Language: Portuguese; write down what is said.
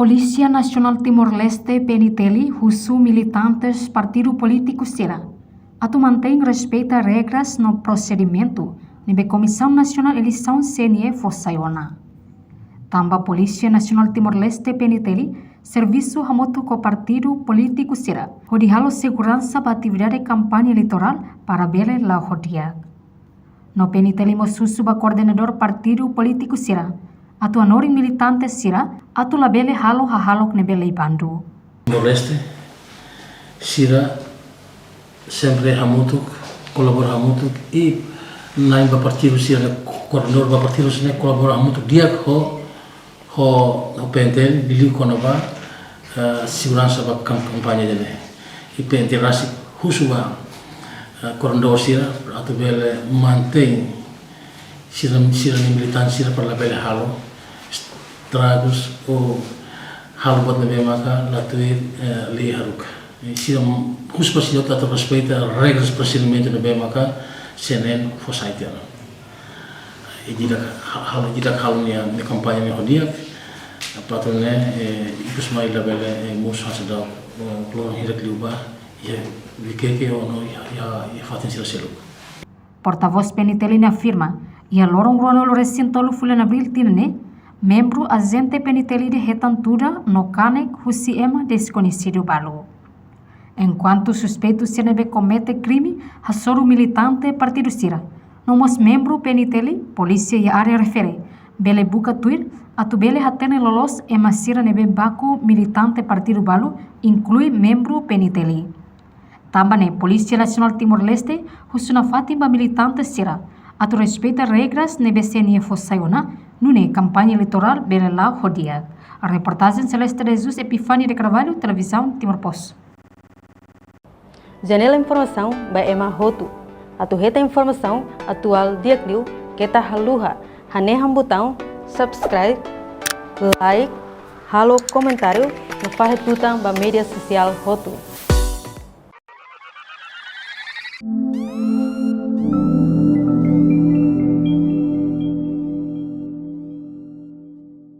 Polícia Nacional Timor-Leste PNTL husu militantes partido político será. Atu mantém respeita regras no procedimento nebe Comissão Nacional Eleição CNE Fossaiona. Tamba Polícia Nacional Timor-Leste PNTL serviço hamotu ko partido político será. Hodi halo segurança para atividade de campanha eleitoral para bele la hodia. No PNTL mosusu ba coordenador partido político será. Atu anoring militantes sira, atu labele halo hahalok nebele Bandu. Timor-Leste, sira sempre hamutuk, colabora hamutuk e naim ba partido sira coordenador ba partido sira colabora hamutuk dia ho PNTL dili kono ba segurança ba kampanye dele. E PNTL rasi husu ba coordenador sira atu bele mantém sira ni militan sira para labele halo tragos o halo buat nabe maka latuir li haruk. Sira hus pasilot atau respeita regras procedimento nabe maka senen fosaitiana. Jidak halo ni kampanye ni hodiak patronnya ikus mai labele mus hasada klon hirak liuba ya vikeke ono ya fatin sira selu. Porta-voz PNTL afirma e a lorong ruano recinto fulan abril tinene membro agente PNTL de retantura no canek husi ema desconhecido balo. Enquanto suspeito CNB comete crime, hasoru militante partido sira. Nomos membro PNTL, polícia e área refere. Bele buka tuir, atu bele hatene lolos ema sira nebe baku militante partido balo, inclui membro PNTL. Tambane Polícia Nacional Timor-Leste husuna fatimba militante sira. Atu respeita regras nebe CNE Fossaiona, nune campanha eleitoral bele lá rodia. A reportagem Celeste Jesus Epifânia de Carvalho, televisão Timor Post. Janela informação by Emma Hotu. Atu reta informação atual diakliu kita haluha. Haneham botão subscribe, like, halo comentário no faz tutang ba media sosial Hotu.